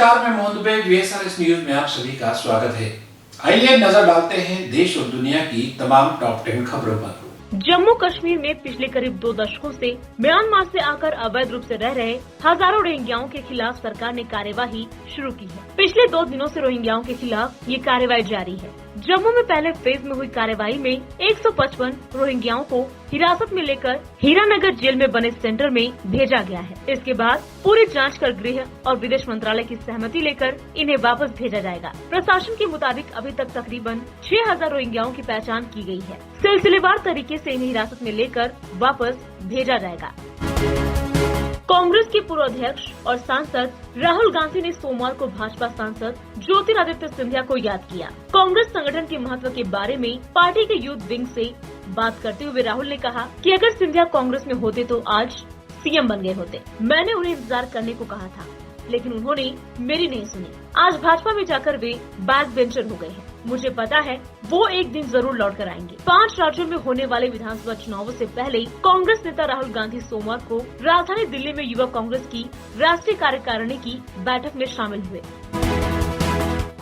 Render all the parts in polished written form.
नमस्कार, मैं Mohan Dubey. VSRS news में आप सभी का स्वागत है। आइए नजर डालते हैं देश और दुनिया की तमाम टॉप 10 खबरों पर। जम्मू कश्मीर में पिछले करीब 2 दशकों से म्यांमार से आकर अवैध रूप से रह रहे हजारों रोहिंग्याओं के खिलाफ सरकार ने कार्यवाही शुरू की है। पिछले 2 दिनों से रोहिंग्याओं के खिलाफ ये कार्यवाही जारी है। जम्मू में पहले फेज में हुई कार्यवाही में 155 रोहिंग्याओं को हिरासत में लेकर हीरानगर जेल में बने सेंटर में भेजा गया है। इसके बाद पूरी जांच कर गृह और विदेश मंत्रालय की सहमति लेकर इन्हें वापस भेजा जाएगा। प्रशासन के मुताबिक अभी तक तकरीबन 6000 रोहिंग्याओं की पहचान की गई है। सिलसिलेवार तरीके से इन्हें हिरासत में लेकर वापस भेजा जाएगा। कांग्रेस के पूर्व अध्यक्ष और सांसद राहुल गांधी ने सोमवार को भाजपा सांसद ज्योतिरादित्य सिंधिया को याद किया। कांग्रेस संगठन के महत्व के बारे में पार्टी के यूथ विंग से बात करते हुए राहुल ने कहा कि अगर सिंधिया कांग्रेस में होते तो आज सीएम बन गए होते। मैंने उन्हें इंतजार करने को कहा था, लेकिन उन्होंने मेरी नहीं सुनी। आज भाजपा में जाकर वे बैक बेंचर हो गए हैं। मुझे पता है वो एक दिन जरूर लौट कर आएंगे। 5 राज्यों में होने वाले विधानसभा चुनावों से पहले कांग्रेस नेता राहुल गांधी सोमवार को राजधानी दिल्ली में युवा कांग्रेस की राष्ट्रीय कार्यकारिणी की बैठक में शामिल हुए।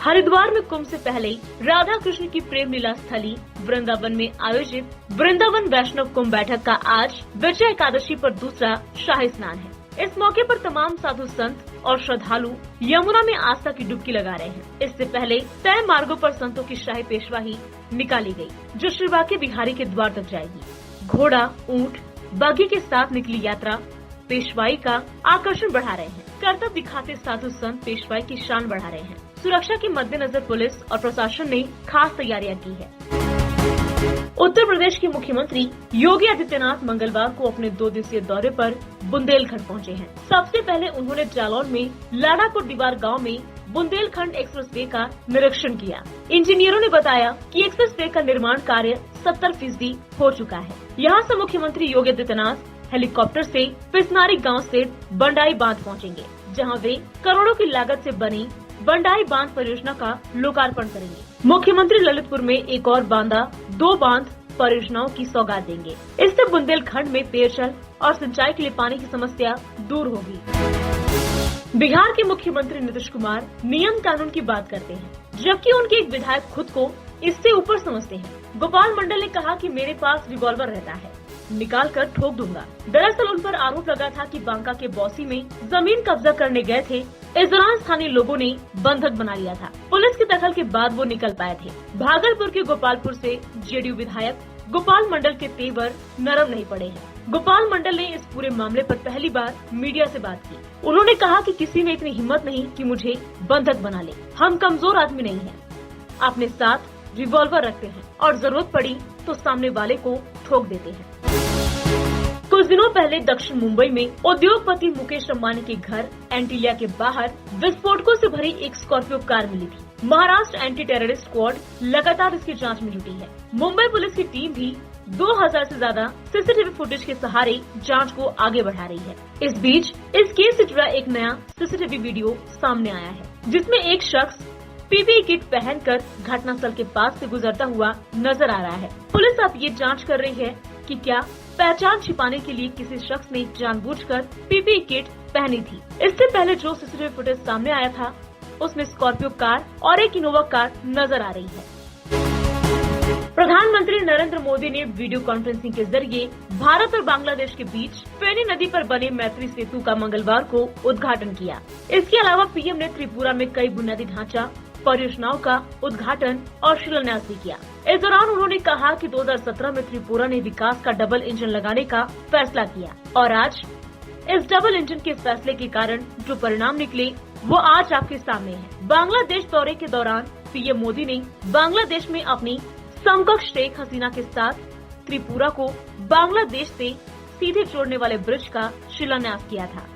हरिद्वार में कुंभ से पहले राधा कृष्ण की प्रेम लीला स्थली वृंदावन में आयोजित वृंदावन वैष्णव कुंभ बैठक का आज विजय एकादशी पर दूसरा शाही स्नान है। इस मौके पर तमाम साधु संत और श्रद्धालु यमुना में आस्था की डुबकी लगा रहे हैं। इससे पहले तय मार्गों पर संतों की शाही पेशवाही निकाली गई, जो श्री बांके बिहारी के द्वार तक जाएगी। घोड़ा, ऊंट, बग्घी के साथ निकली यात्रा पेशवाई का आकर्षण बढ़ा रहे हैं। करतब दिखाते साधु संत पेशवाई की शान बढ़ा रहे हैं। सुरक्षा के मद्देनजर पुलिस और प्रशासन ने खास तैयारियां की है। उत्तर प्रदेश के मुख्यमंत्री योगी आदित्यनाथ मंगलवार को अपने 2 दिवसीय दौरे पर बुंदेलखंड पहुंचे हैं। सबसे पहले उन्होंने जालौन में लाडापुर दीवार गांव में बुंदेलखंड एक्सप्रेसवे का निरीक्षण किया। इंजीनियरों ने बताया कि एक्सप्रेसवे का निर्माण कार्य 70% हो चुका है। यहां से मुख्यमंत्री योगी आदित्यनाथ हेलीकॉप्टर से पिसनारी गाँव से बंडाई बांध पहुँचेंगे, जहाँ वे करोड़ों की लागत से बनी बंडाई बांध परियोजना का लोकार्पण करेंगे। मुख्यमंत्री ललितपुर में एक और 2 बांध परियोजनाओं की सौगात देंगे। इससे बुंदेलखंड में पेयजल और सिंचाई के लिए पानी की समस्या दूर होगी। बिहार के मुख्यमंत्री नीतीश कुमार नियम कानून की बात करते हैं, जबकि उनके एक विधायक खुद को इससे ऊपर समझते हैं। गोपाल मंडल ने कहा कि मेरे पास रिवॉल्वर रहता है, निकाल कर ठोक दूंगा। दरअसल उन पर आरोप लगा था कि बांका के बौसी में जमीन कब्जा करने गए थे। इस दौरान स्थानीय लोगों ने बंधक बना लिया था। पुलिस की दखल के बाद वो निकल पाए थे। भागलपुर के गोपालपुर से जेडीयू विधायक गोपाल मंडल के तेवर नरम नहीं पड़े हैं। गोपाल मंडल ने इस पूरे मामले पर पहली बार मीडिया से बात की। उन्होंने कहा कि किसी में इतनी हिम्मत नहीं कि मुझे बंधक बना ले। हम कमजोर आदमी नहीं हैं, अपने साथ रिवॉल्वर रखते हैं और जरूरत पड़ी तो सामने वाले को ठोक देते हैं। कुछ दिनों पहले दक्षिण मुंबई में उद्योगपति मुकेश अंबानी के घर एंटीलिया के बाहर विस्फोटकों से भरी एक स्कॉर्पियो कार मिली थी। महाराष्ट्र एंटी टेररिस्ट स्क्वाड लगातार इसकी जांच में जुटी है। मुंबई पुलिस की टीम भी 2000 से ज्यादा सीसीटीवी फुटेज के सहारे जांच को आगे बढ़ा रही है। इस बीच इस केस से जुड़ा एक नया सीसीटीवी वीडियो सामने आया है, जिसमें एक शख्स पीपीई किट पहनकर घटनास्थल के पास से गुजरता हुआ नजर आ रहा है। पुलिस अब ये जांच कर रही है कि क्या पहचान छिपाने के लिए किसी शख्स ने जानबूझकर पीपीई किट पहनी थी। इससे पहले जो सीसीटीवी फुटेज सामने आया था, उसमें स्कॉर्पियो कार और एक इनोवा कार नजर आ रही है। प्रधानमंत्री नरेंद्र मोदी ने वीडियो कॉन्फ्रेंसिंग के जरिए भारत और बांग्लादेश के बीच फेनी नदी पर बने मैत्री सेतु का मंगलवार को उद्घाटन किया। इसके अलावा पीएम ने त्रिपुरा में कई बुनियादी ढांचा परियोजनाओं का उद्घाटन और शिलान्यास भी किया। इस दौरान उन्होंने कहा कि 2017 में त्रिपुरा ने विकास का डबल इंजन लगाने का फैसला किया और आज इस डबल इंजन के फैसले के कारण जो परिणाम निकले वो आज आपके सामने है। बांग्लादेश दौरे के दौरान पीएम मोदी ने बांग्लादेश में अपनी समकक्ष शेख हसीना के साथ त्रिपुरा को बांग्लादेश से सीधे जोड़ने वाले ब्रिज का शिलान्यास किया था।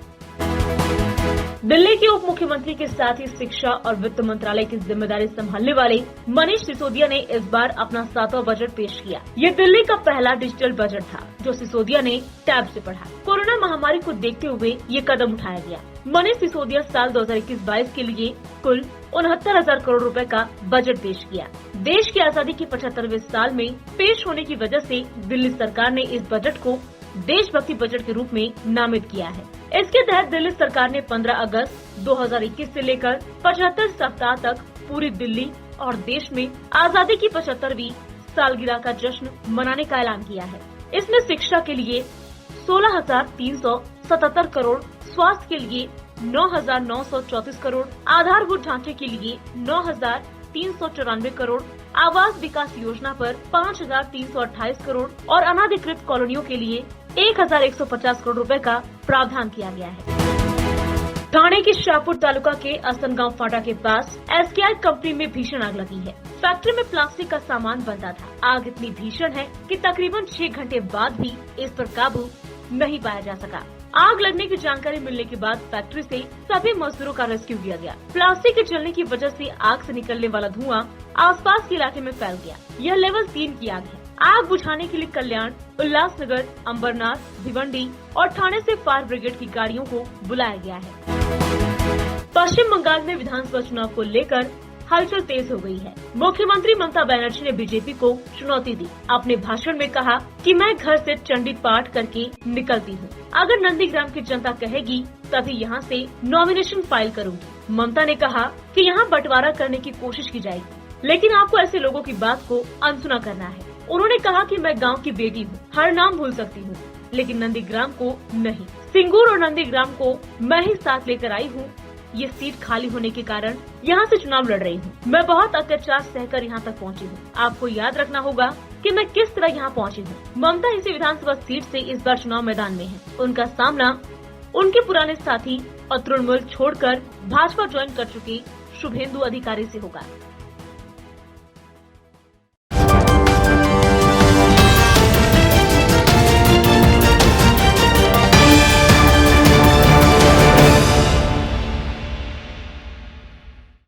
दिल्ली के उप मुख्यमंत्री के साथ ही शिक्षा और वित्त मंत्रालय की जिम्मेदारी संभालने वाले मनीष सिसोदिया ने इस बार अपना 7वां बजट पेश किया। ये दिल्ली का पहला डिजिटल बजट था, जो सिसोदिया ने टैब से पढ़ा। कोरोना महामारी को देखते हुए ये कदम उठाया गया। मनीष सिसोदिया साल 2021-22 के लिए कुल 69,000 करोड़ रुपए का बजट पेश किया। देश की आजादी के 75वें साल में पेश होने की वजह से दिल्ली सरकार ने इस बजट को देशभक्ति बजट के रूप में नामित किया है। इसके तहत दिल्ली सरकार ने 15 अगस्त 2021 से लेकर 75 सप्ताह तक पूरी दिल्ली और देश में आजादी की 75वीं सालगिरह का जश्न मनाने का ऐलान किया है। इसमें शिक्षा के लिए 16,377 करोड़, स्वास्थ्य के लिए 9,934 करोड़, आधारभूत ढांचे के लिए 9,394 करोड़, आवास विकास योजना पर 5,328 करोड़ और अनाधिकृत कॉलोनियों के लिए 1,150 करोड़ रुपए का प्रावधान किया गया है। ठाणे के शाहपुर तालुका के असनगांव फाटा के पास एसकेआई कंपनी में भीषण आग लगी है। फैक्ट्री में प्लास्टिक का सामान बनता था। आग इतनी भीषण है कि तकरीबन 6 घंटे बाद भी इस पर काबू नहीं पाया जा सका। आग लगने की जानकारी मिलने के बाद फैक्ट्री से सभी मजदूरों का रेस्क्यू किया गया। प्लास्टिक के जलने की वजह से आग से निकलने वाला धुआं आसपास के इलाके में फैल गया। यह लेवल 3 की आग है। आग बुझाने के लिए कल्याण, उल्लासनगर, अंबरनाथ, भिवंडी और ठाणे से फायर ब्रिगेड की गाड़ियों को बुलाया गया है। पश्चिम बंगाल में विधानसभा चुनाव को लेकर हलचल तेज हो गई है। मुख्यमंत्री ममता बनर्जी ने बीजेपी को चुनौती दी। अपने भाषण में कहा कि मैं घर से चंडी पाठ करके निकलती हूँ। अगर नंदीग्राम की जनता कहेगी तभी यहाँ से नॉमिनेशन फाइल करूँगी। ममता ने कहा कि यहाँ बंटवारा करने की कोशिश की जाएगी, लेकिन आपको ऐसे लोगों की बात को अनसुना करना है। उन्होंने कहा कि मैं गाँव की बेटी हूँ, हर नाम भूल सकती हूँ, लेकिन नंदीग्राम को नहीं। सिंगूर और नंदीग्राम को मैं ही साथ लेकर आई हूँ। ये सीट खाली होने के कारण यहाँ से चुनाव लड़ रही हूँ। मैं बहुत अत्याचार सहकर यहाँ तक पहुँची हूँ। आपको याद रखना होगा कि मैं किस तरह यहाँ पहुँची हूँ। ममता इसी विधानसभा सीट से इस बार चुनाव मैदान में है। उनका सामना उनके पुराने साथी और तृणमूल छोड़कर भाजपा ज्वाइन कर चुके शुभेंदु अधिकारी से होगा।